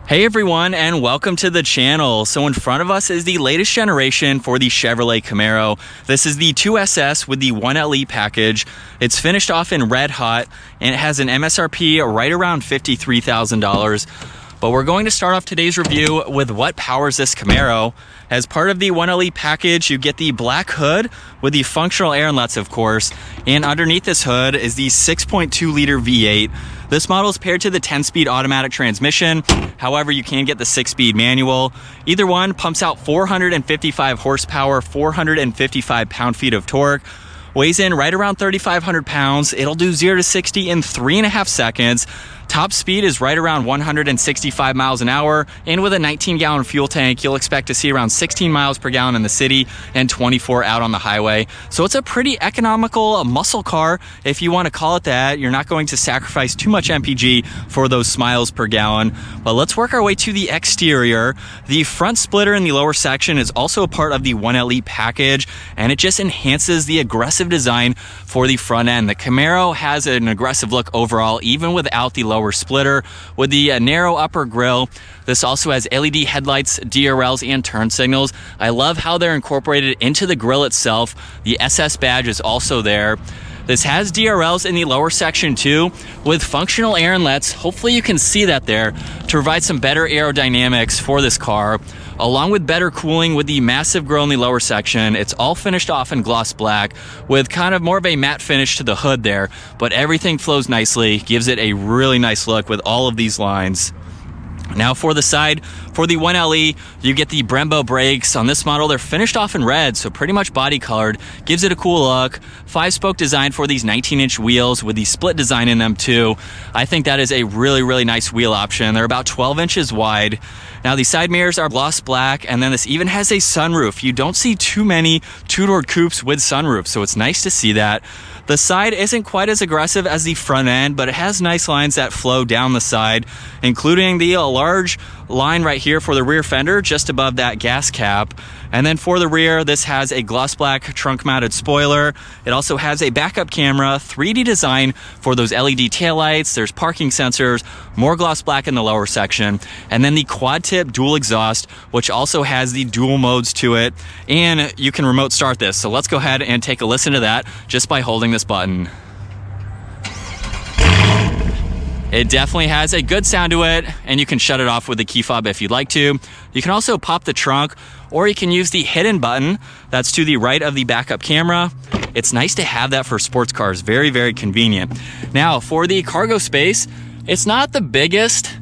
Hey everyone, and welcome to the channel. So in front of us is the latest generation for the Chevrolet Camaro. This is the 2SS with the 1LE package. It's finished off in red hot and it has an MSRP right around $53,000. But we're going to start off today's review with what powers this Camaro. As part of the 1LE package, you get the black hood with the functional air inlets, of course, and underneath this hood is the 6.2 liter V8. This model is paired to the 10-speed automatic transmission. However, you can get the 6-speed manual. Either one pumps out 455 horsepower, 455 pound-feet of torque. Weighs in right around 3,500 pounds. It'll do 0 to 60 in 3.5 seconds. Top speed is right around 165 miles an hour, and with a 19-gallon fuel tank, you'll expect to see around 16 miles per gallon in the city and 24 out on the highway. So it's a pretty economical muscle car, if you want to call it that. You're not going to sacrifice too much MPG for those miles per gallon. But let's work our way to the exterior. The front splitter in the lower section is also a part of the 1LE package, and it just enhances the aggressive design for the front end. The Camaro has an aggressive look overall, even without the lower splitter. With the narrow upper grille, this also has LED headlights, DRLs, and turn signals. I love how they're incorporated into the grille itself. The SS badge is also there. This has DRLs in the lower section too, with functional air inlets. Hopefully you can see that there, to provide some better aerodynamics for this car, along with better cooling with the massive grille in the lower section. It's all finished off in gloss black with kind of more of a matte finish to the hood there, but everything flows nicely, gives it a really nice look with all of these lines. Now for the side, for the 1LE, you get the Brembo brakes. On this model, they're finished off in red, so pretty much body colored. Gives it a cool look. 5-spoke design for these 19-inch wheels with the split design in them too. I think that is a really nice wheel option. They're about 12 inches wide. Now the side mirrors are gloss black, and then this even has a sunroof. You don't see too many two-door coupes with sunroofs, so it's nice to see that. The side isn't quite as aggressive as the front end, but it has nice lines that flow down the side, including the large line right here for the rear fender just above that gas cap. And then for the rear, this has a gloss black trunk mounted spoiler. It also has a backup camera, 3D design for those LED taillights. There's parking sensors, more gloss black in the lower section, and then the quad tip dual exhaust, which also has the dual modes to it, and you can remote start this. So let's go ahead and take a listen to that just by holding this button. It definitely has a good sound to it, and you can shut it off with the key fob if you'd like to. You can also pop the trunk, or you can use the hidden button that's to the right of the backup camera. It's nice to have that for sports cars. Very convenient. Now for the cargo space, it's not the biggest.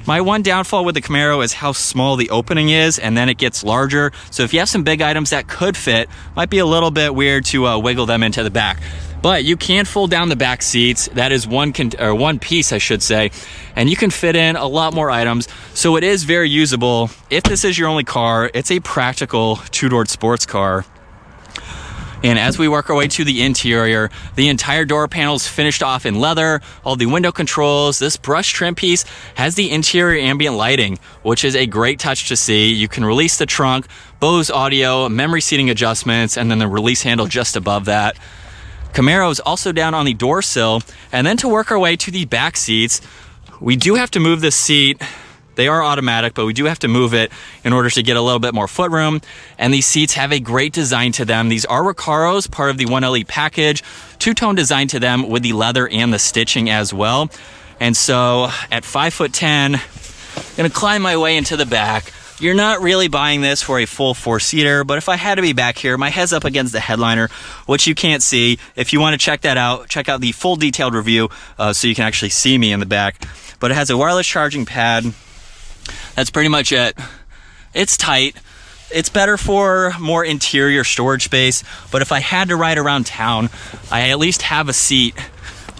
My one downfall with the Camaro is how small the opening is, and then it gets larger. So if you have some big items that could fit, might be a little bit weird to wiggle them into the back. But you can fold down the back seats. That is one piece, I should say, and you can fit in a lot more items. So it is very usable. If this is your only car, it's a practical two-door sports car. And as we work our way to the interior, the entire door panel is finished off in leather, all the window controls. This brush trim piece has the interior ambient lighting, which is a great touch to see. You can release the trunk, Bose audio, memory seating adjustments, and then the release handle just above that. Camaro is also down on the door sill. And then to work our way to the back seats, we do have to move this seat. They are automatic, but we do have to move it in order to get a little bit more footroom. And these seats have a great design to them. These are Recaros, part of the 1LE package. Two-tone design to them with the leather and the stitching as well. And so at 5'10", I'm gonna climb my way into the back. You're not really buying this for a full 4-seater, but if I had to be back here, my head's up against the headliner, which you can't see. If you want to check that out, check out the full detailed review so you can actually see me in the back. But it has a wireless charging pad. That's pretty much it. It's tight. It's better for more interior storage space, but if I had to ride around town, I at least have a seat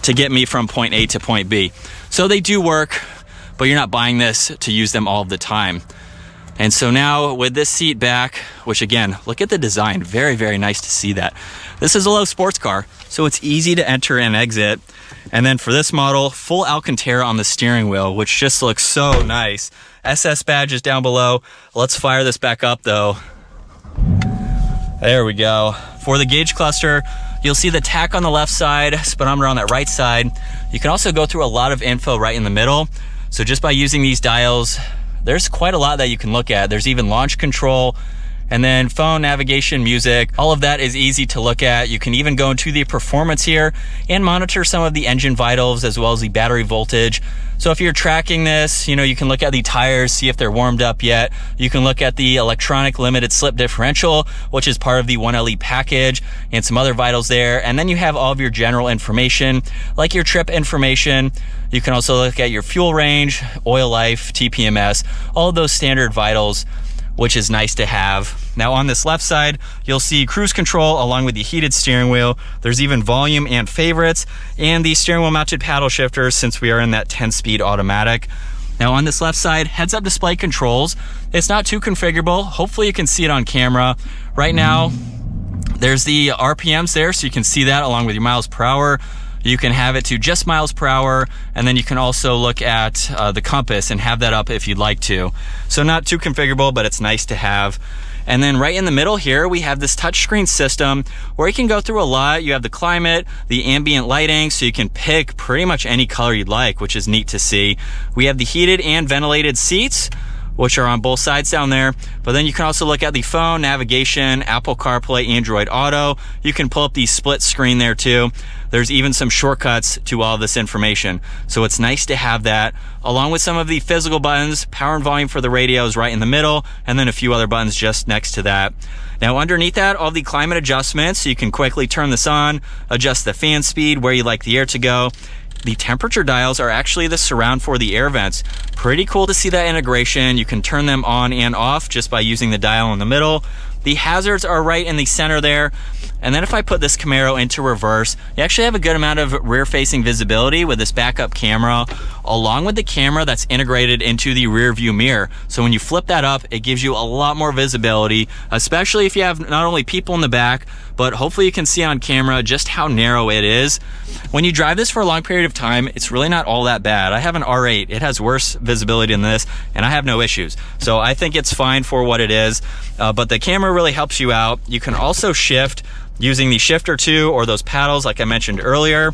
to get me from point A to point B. So they do work, but you're not buying this to use them all of the time. And so now with this seat back, which again, look at the design, very nice to see that. This is a low sports car, so it's easy to enter and exit. And then for this model, full alcantara on the steering wheel, which just looks so nice. SS badge is down below. Let's fire this back up though. There we go. For the gauge cluster, you'll see the tach on the left side, speedometer on that right side. You can also go through a lot of info right in the middle. So just by using these dials, there's quite a lot that you can look at. There's even launch control, and then phone, navigation, music, all of that is easy to look at. You can even go into the performance here and monitor some of the engine vitals as well as the battery voltage. So if you're tracking this, you know, you can look at the tires, see if they're warmed up yet. You can look at the electronic limited slip differential, which is part of the 1LE package, and some other vitals there. And then you have all of your general information, like your trip information. You can also look at your fuel range, oil life, TPMS, all of those standard vitals, which is nice to have. Now on this left side, you'll see cruise control along with the heated steering wheel. There's even volume and favorites, and the steering wheel mounted paddle shifters since we are in that 10-speed automatic. Now on this left side, heads-up display controls. It's not too configurable. Hopefully you can see it on camera. Right now, there's the RPMs there, so you can see that along with your miles per hour. You can have it to just miles per hour, and then you can also look at the compass and have that up if you'd like to. So not too configurable, but it's nice to have. And then right in the middle here, we have this touchscreen system where you can go through a lot. You have the climate, the ambient lighting, so you can pick pretty much any color you'd like, which is neat to see. We have the heated and ventilated seats, which are on both sides down there. But then you can also look at the phone, navigation, Apple CarPlay, Android Auto. You can pull up the split screen there too. There's even some shortcuts to all this information. So it's nice to have that, along with some of the physical buttons. Power and volume for the radio is right in the middle, and then a few other buttons just next to that. Now underneath that, all the climate adjustments, so you can quickly turn this on, adjust the fan speed, where you like the air to go. The temperature dials are actually the surround for the air vents. Pretty cool to see that integration. You can turn them on and off just by using the dial in the middle. The hazards are right in the center there. And then if I put this Camaro into reverse, you actually have a good amount of rear-facing visibility with this backup camera, along with the camera that's integrated into the rear view mirror. So when you flip that up, it gives you a lot more visibility, especially if you have not only people in the back, but hopefully you can see on camera just how narrow it is. When you drive this for a long period of time, it's really not all that bad. I have an R8, it has worse visibility than this, and I have no issues. So I think it's fine for what it is, but the camera really helps you out. You can also shift using the shifter 2 or those paddles like I mentioned earlier.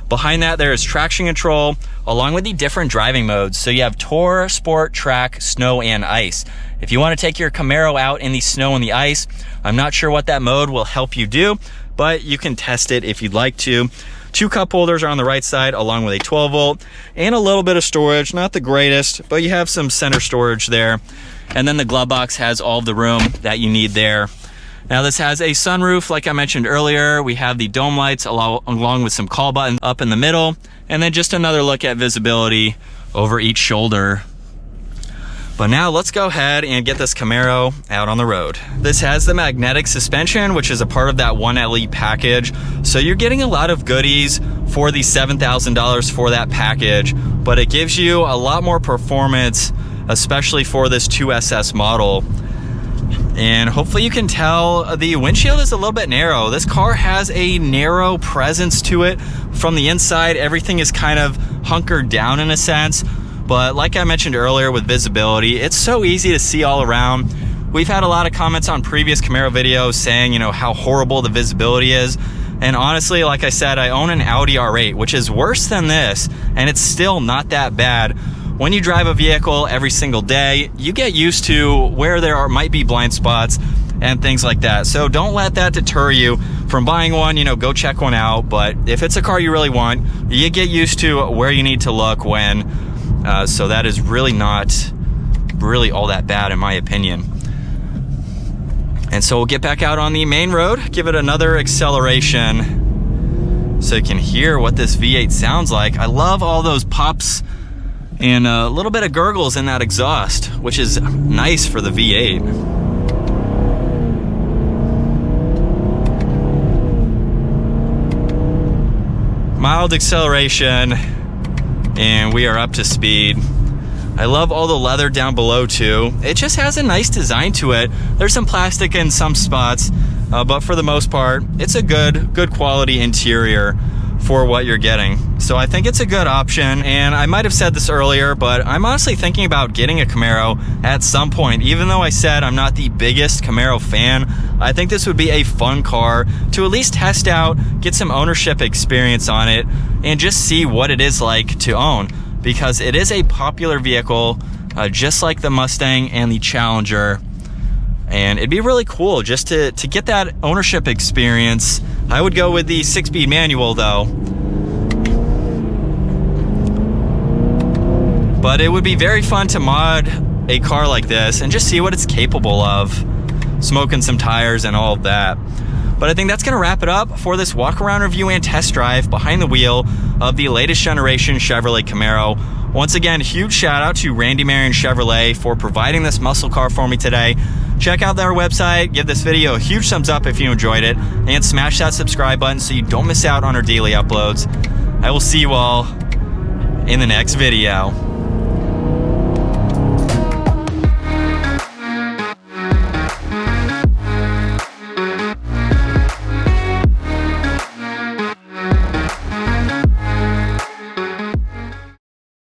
Behind that, there is traction control along with the different driving modes. So you have Tour, Sport, Track, Snow, and Ice. If you want to take your Camaro out in the snow and the ice, I'm not sure what that mode will help you do, but you can test it if you'd like to. 2 cup holders are on the right side along with a 12 volt and a little bit of storage. Not the greatest, but you have some center storage there. And then the glove box has all of the room that you need there. Now this has a sunroof like I mentioned earlier. We have the dome lights along with some call buttons up in the middle, and then just another look at visibility over each shoulder. But now let's go ahead and get this Camaro out on the road. This has the magnetic suspension, which is a part of that 1LE package. So you're getting a lot of goodies for the $7,000 for that package, but it gives you a lot more performance, especially for this 2SS model. And hopefully you can tell the windshield is a little bit narrow. This car has a narrow presence to it. From the inside, everything is kind of hunkered down in a sense. But like I mentioned earlier with visibility, it's so easy to see all around. We've had a lot of comments on previous Camaro videos saying, you know, how horrible the visibility is. And honestly, like I said, I own an Audi R8, which is worse than this, and it's still not that bad. When you drive a vehicle every single day, you get used to where there might be blind spots and things like that. So don't let that deter you from buying one. You know, go check one out. But if it's a car you really want, you get used to where you need to look when. So that is really not really all that bad in my opinion. And so we'll get back out on the main road, give it another acceleration so you can hear what this V8 sounds like. I love all those pops and a little bit of gurgles in that exhaust, which is nice for the V8. Mild acceleration, and we are up to speed. I love all the leather down below too. It just has a nice design to it. There's some plastic in some spots, but for the most part, it's a good quality interior for what you're getting. So I think it's a good option, and I might have said this earlier, but I'm honestly thinking about getting a Camaro at some point. Even though I said I'm not the biggest Camaro fan, I think this would be a fun car to at least test out, get some ownership experience on it, and just see what it is like to own, because it is a popular vehicle just like the Mustang and the Challenger. And it'd be really cool just to get that ownership experience. I would go with the 6-speed manual though. But it would be very fun to mod a car like this and just see what it's capable of. Smoking some tires and all of that. But I think that's gonna wrap it up for this walk around review and test drive behind the wheel of the latest generation Chevrolet Camaro. Once again, huge shout out to Randy Marion Chevrolet for providing this muscle car for me today. Check out their website, give this video a huge thumbs up if you enjoyed it, and smash that subscribe button so you don't miss out on our daily uploads. I will see you all in the next video.